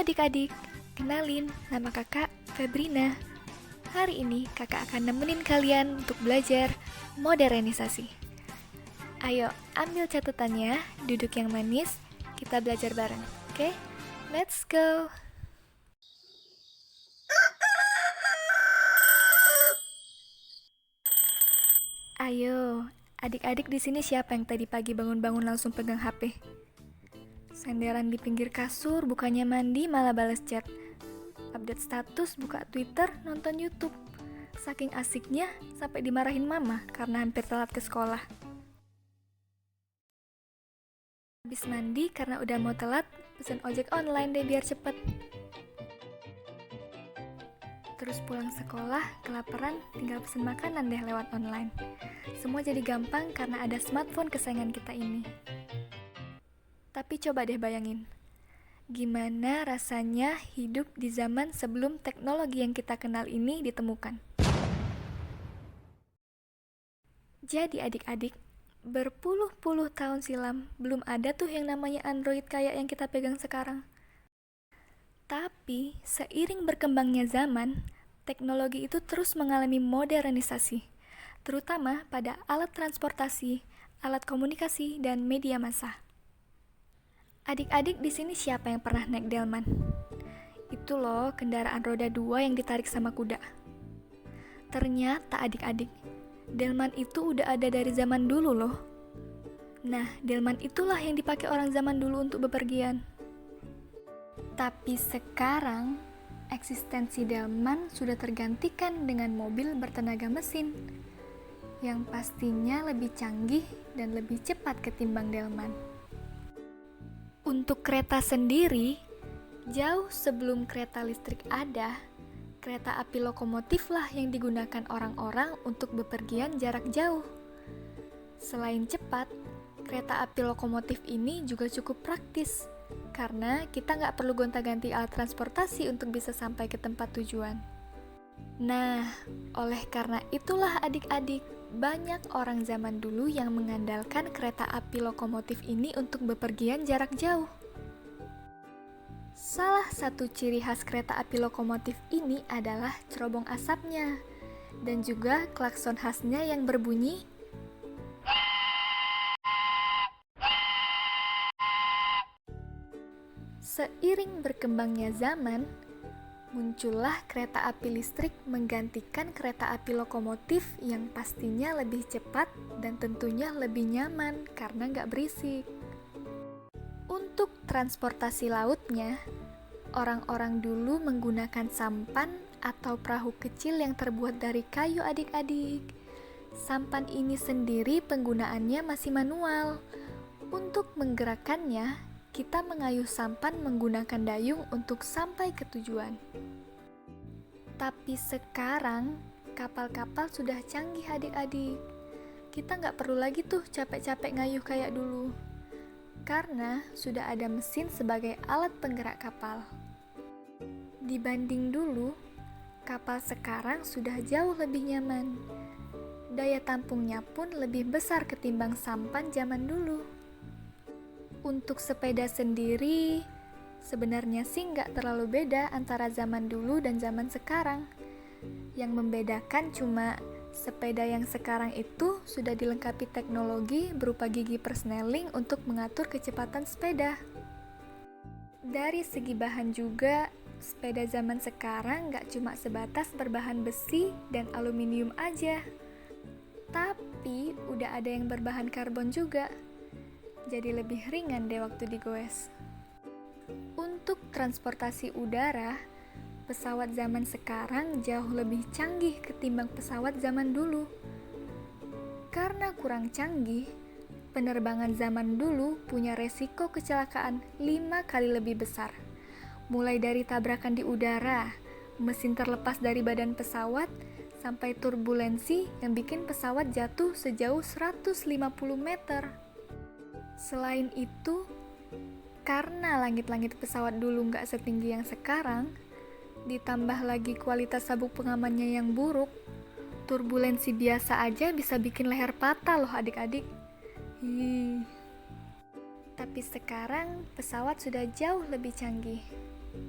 adik-adik, kenalin nama kakak Febrina. Hari ini kakak akan nemenin kalian untuk belajar modernisasi. Ayo ambil catatannya, duduk yang manis, kita belajar bareng, oke? Let's go! Ayo, adik-adik di sini siapa yang tadi pagi bangun-bangun langsung pegang HP? Senderan di pinggir kasur, bukannya mandi malah balas chat. Update status, buka Twitter, nonton YouTube. Saking asiknya sampai dimarahin mama karena hampir telat ke sekolah. Habis mandi karena udah mau telat, pesen ojek online deh biar cepet. Terus pulang sekolah, kelaparan, tinggal pesen makanan deh lewat online. Semua jadi gampang karena ada smartphone kesayangan kita ini. Tapi coba deh bayangin, gimana rasanya hidup di zaman sebelum teknologi yang kita kenal ini ditemukan? Jadi adik-adik, berpuluh-puluh tahun silam belum ada tuh yang namanya Android kayak yang kita pegang sekarang. Tapi seiring berkembangnya zaman, teknologi itu terus mengalami modernisasi, terutama pada alat transportasi, alat komunikasi, dan media massa. Adik-adik di sini siapa yang pernah naik delman? Itu loh kendaraan roda 2 yang ditarik sama kuda. Ternyata adik-adik, delman itu udah ada dari zaman dulu loh. Nah, delman itulah yang dipakai orang zaman dulu untuk bepergian. Tapi sekarang, eksistensi delman sudah tergantikan dengan mobil bertenaga mesin, yang pastinya lebih canggih dan lebih cepat ketimbang delman. Untuk kereta sendiri, jauh sebelum kereta listrik ada, kereta api lokomotif lah yang digunakan orang-orang untuk bepergian jarak jauh. Selain cepat, kereta api lokomotif ini juga cukup praktis, karena kita nggak perlu gonta-ganti alat transportasi untuk bisa sampai ke tempat tujuan. Nah, oleh karena itulah adik-adik, banyak orang zaman dulu yang mengandalkan kereta api lokomotif ini untuk bepergian jarak jauh. Salah satu ciri khas kereta api lokomotif ini adalah cerobong asapnya, dan juga klakson khasnya yang berbunyi Seiring berkembangnya zaman, muncullah kereta api listrik menggantikan kereta api lokomotif yang pastinya lebih cepat dan tentunya lebih nyaman karena nggak berisik. Untuk transportasi lautnya, orang-orang dulu menggunakan sampan atau perahu kecil yang terbuat dari kayu adik-adik. Sampan ini sendiri penggunaannya masih manual. Untuk menggerakkannya, kita mengayuh sampan menggunakan dayung untuk sampai ke tujuan. Tapi sekarang, kapal-kapal sudah canggih adik-adik. Kita nggak perlu lagi tuh capek-capek ngayuh kayak dulu, karena sudah ada mesin sebagai alat penggerak kapal. Dibanding dulu, kapal sekarang sudah jauh lebih nyaman. Daya tampungnya pun lebih besar ketimbang sampan zaman dulu. Untuk sepeda sendiri, sebenarnya sih nggak terlalu beda antara zaman dulu dan zaman sekarang. Yang membedakan cuma sepeda yang sekarang itu sudah dilengkapi teknologi berupa gigi persneling untuk mengatur kecepatan sepeda. Dari segi bahan juga, sepeda zaman sekarang nggak cuma sebatas berbahan besi dan aluminium aja, tapi udah ada yang berbahan karbon juga. Jadi lebih ringan deh waktu digoes. Untuk transportasi udara, pesawat zaman sekarang jauh lebih canggih ketimbang pesawat zaman dulu. Karena kurang canggih, penerbangan zaman dulu punya resiko kecelakaan 5 kali lebih besar. Mulai dari tabrakan di udara, mesin terlepas dari badan pesawat, sampai turbulensi yang bikin pesawat jatuh sejauh 150 meter. Selain itu, karena langit-langit pesawat dulu nggak setinggi yang sekarang, ditambah lagi kualitas sabuk pengamannya yang buruk, turbulensi biasa aja bisa bikin leher patah loh adik-adik. Tapi sekarang pesawat sudah jauh lebih canggih.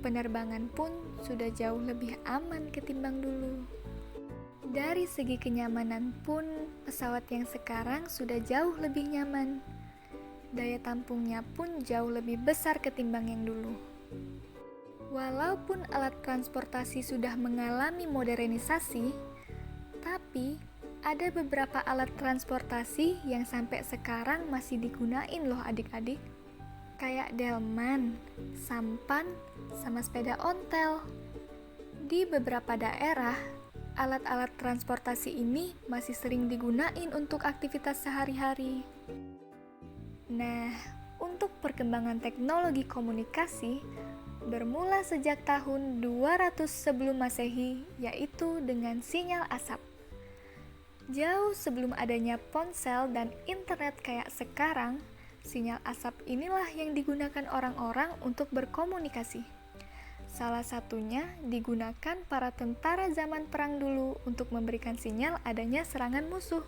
Penerbangan pun sudah jauh lebih aman ketimbang dulu. Dari segi kenyamanan pun, pesawat yang sekarang sudah jauh lebih nyaman. Daya tampungnya pun jauh lebih besar ketimbang yang dulu. Walaupun alat transportasi sudah mengalami modernisasi, tapi ada beberapa alat transportasi yang sampai sekarang masih digunain loh adik-adik. Kayak delman, sampan, sama sepeda ontel. Di beberapa daerah, alat-alat transportasi ini masih sering digunain untuk aktivitas sehari-hari. Nah, untuk perkembangan teknologi komunikasi, bermula sejak tahun 200 sebelum Masehi, yaitu dengan sinyal asap. Jauh sebelum adanya ponsel dan internet kayak sekarang, sinyal asap inilah yang digunakan orang-orang untuk berkomunikasi. Salah satunya digunakan para tentara zaman perang dulu untuk memberikan sinyal adanya serangan musuh.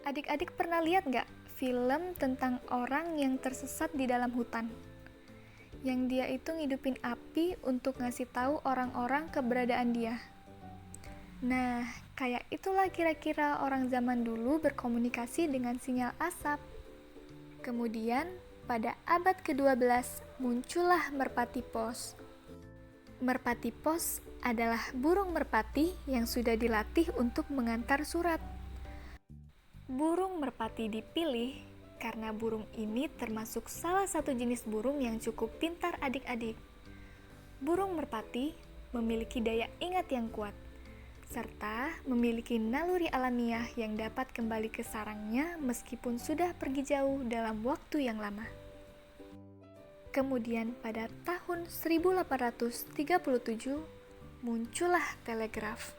Adik-adik pernah lihat nggak film tentang orang yang tersesat di dalam hutan? Yang dia itu ngidupin api untuk ngasih tahu orang-orang keberadaan dia. Nah, kayak itulah kira-kira orang zaman dulu berkomunikasi dengan sinyal asap. Kemudian, pada abad ke-12 muncullah merpati pos. Merpati pos adalah burung merpati yang sudah dilatih untuk mengantar surat. Burung merpati dipilih karena burung ini termasuk salah satu jenis burung yang cukup pintar adik-adik. Burung merpati memiliki daya ingat yang kuat, serta memiliki naluri alamiah yang dapat kembali ke sarangnya meskipun sudah pergi jauh dalam waktu yang lama. Kemudian pada tahun 1837 muncullah telegraf.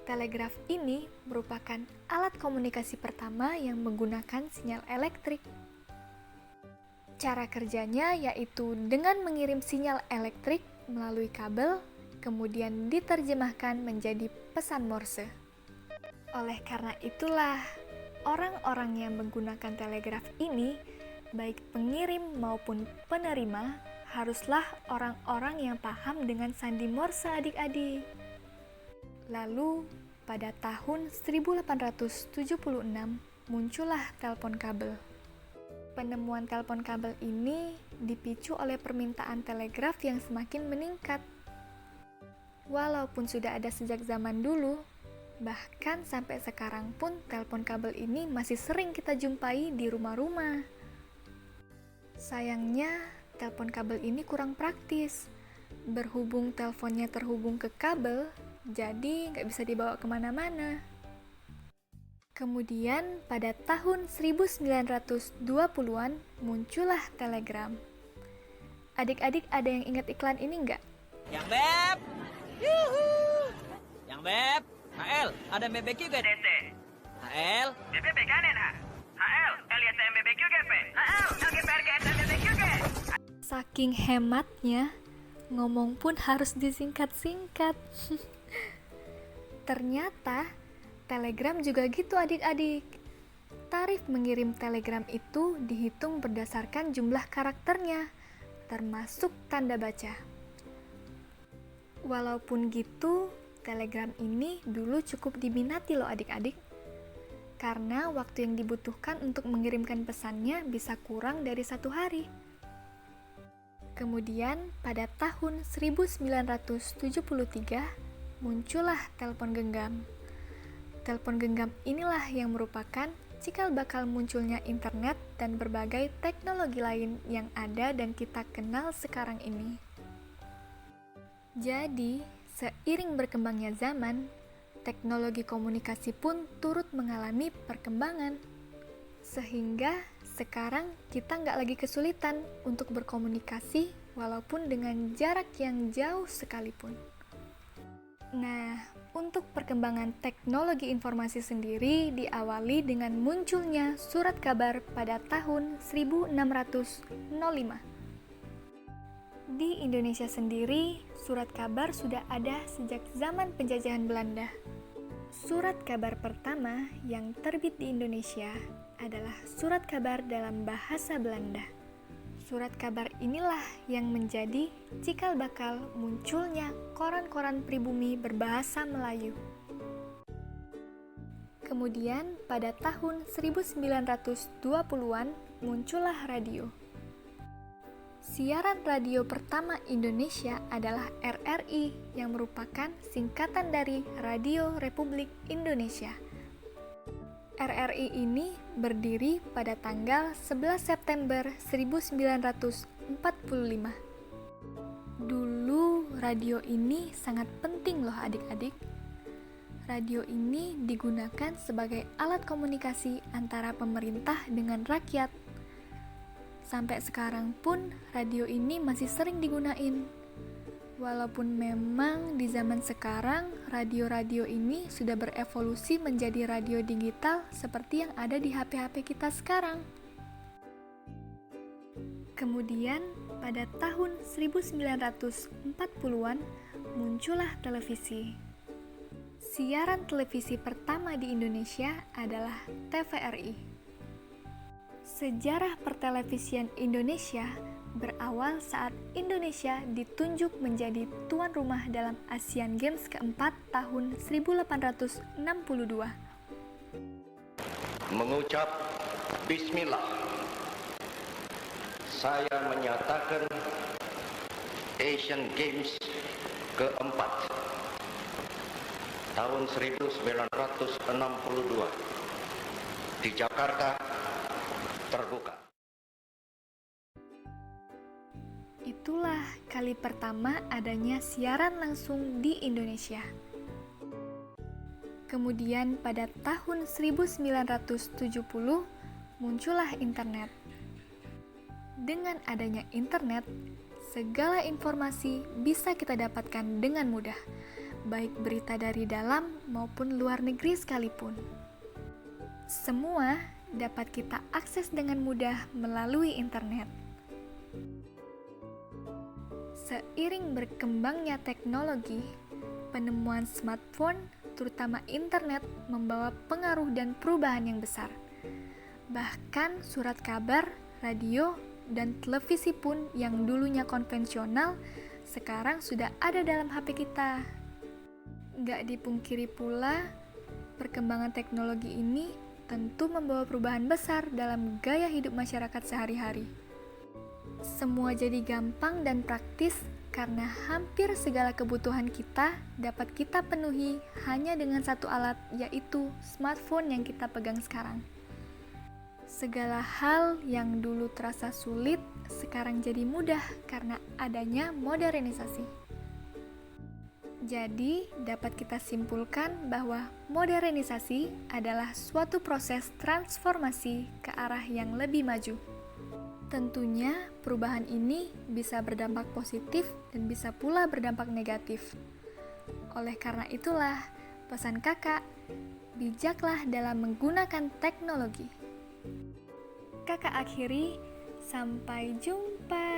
Telegraf ini merupakan alat komunikasi pertama yang menggunakan sinyal elektrik. Cara kerjanya yaitu dengan mengirim sinyal elektrik melalui kabel, kemudian diterjemahkan menjadi pesan Morse. Oleh karena itulah, orang-orang yang menggunakan telegraf ini, baik pengirim maupun penerima, haruslah orang-orang yang paham dengan sandi Morse adik-adik. Lalu, pada tahun 1876, muncullah telepon kabel. Penemuan telepon kabel ini dipicu oleh permintaan telegraf yang semakin meningkat. Walaupun sudah ada sejak zaman dulu, bahkan sampai sekarang pun telepon kabel ini masih sering kita jumpai di rumah-rumah. Sayangnya, telepon kabel ini kurang praktis. Berhubung teleponnya terhubung ke kabel, jadi nggak bisa dibawa kemana-mana. Kemudian, pada tahun 1920-an, muncullah telegram. Adik-adik ada yang ingat iklan ini nggak? Yang Beb! Yuhu! Yang Beb! HL, ada BBQ gak? TT. HL? BBB kanen ha? HL, LYSM BBQ GP. HL, LGPR GSM BBQ G. Saking hematnya, ngomong pun harus disingkat-singkat. Ternyata, telegram juga gitu adik-adik. Tarif mengirim telegram itu dihitung berdasarkan jumlah karakternya, termasuk tanda baca. Walaupun gitu, telegram ini dulu cukup diminati loh adik-adik. Karena waktu yang dibutuhkan untuk mengirimkan pesannya bisa kurang dari 1 hari. Kemudian, pada tahun 1973, muncullah telepon genggam. Telepon genggam inilah yang merupakan cikal bakal munculnya internet dan berbagai teknologi lain yang ada dan kita kenal sekarang ini. Jadi, seiring berkembangnya zaman, teknologi komunikasi pun turut mengalami perkembangan. Sehingga sekarang kita nggak lagi kesulitan untuk berkomunikasi walaupun dengan jarak yang jauh sekalipun. Nah, untuk perkembangan teknologi informasi sendiri diawali dengan munculnya surat kabar pada tahun 1605. Di Indonesia sendiri, surat kabar sudah ada sejak zaman penjajahan Belanda. Surat kabar pertama yang terbit di Indonesia adalah surat kabar dalam bahasa Belanda. Surat kabar inilah yang menjadi cikal bakal munculnya koran-koran pribumi berbahasa Melayu. Kemudian pada tahun 1920-an muncullah radio. Siaran radio pertama Indonesia adalah RRI yang merupakan singkatan dari Radio Republik Indonesia. RRI ini berdiri pada tanggal 11 September 1945. Dulu radio ini sangat penting loh adik-adik. Radio ini digunakan sebagai alat komunikasi antara pemerintah dengan rakyat. Sampai sekarang pun radio ini masih sering digunain. Walaupun memang di zaman sekarang radio-radio ini sudah berevolusi menjadi radio digital seperti yang ada di HP-HP kita sekarang. Kemudian pada tahun 1940-an muncullah televisi. Siaran televisi pertama di Indonesia adalah TVRI. Sejarah pertelevisian Indonesia berawal saat Indonesia ditunjuk menjadi tuan rumah dalam Asian Games keempat tahun 1862. Mengucap Bismillah, saya menyatakan Asian Games keempat tahun 1962 di Jakarta terbuka. Itulah kali pertama adanya siaran langsung di Indonesia. Kemudian pada tahun 1970 muncullah internet. Dengan adanya internet, segala informasi bisa kita dapatkan dengan mudah, baik berita dari dalam maupun luar negeri sekalipun. Semua dapat kita akses dengan mudah melalui internet. Seiring berkembangnya teknologi, penemuan smartphone, terutama internet, membawa pengaruh dan perubahan yang besar. Bahkan surat kabar, radio, dan televisi pun yang dulunya konvensional, sekarang sudah ada dalam HP kita. Gak dipungkiri pula, perkembangan teknologi ini tentu membawa perubahan besar dalam gaya hidup masyarakat sehari-hari. Semua jadi gampang dan praktis karena hampir segala kebutuhan kita dapat kita penuhi hanya dengan satu alat, yaitu smartphone yang kita pegang sekarang. Segala hal yang dulu terasa sulit sekarang jadi mudah karena adanya modernisasi. Jadi, dapat kita simpulkan bahwa modernisasi adalah suatu proses transformasi ke arah yang lebih maju. Tentunya, perubahan ini bisa berdampak positif dan bisa pula berdampak negatif. Oleh karena itulah, pesan kakak, bijaklah dalam menggunakan teknologi. Kakak akhiri, sampai jumpa.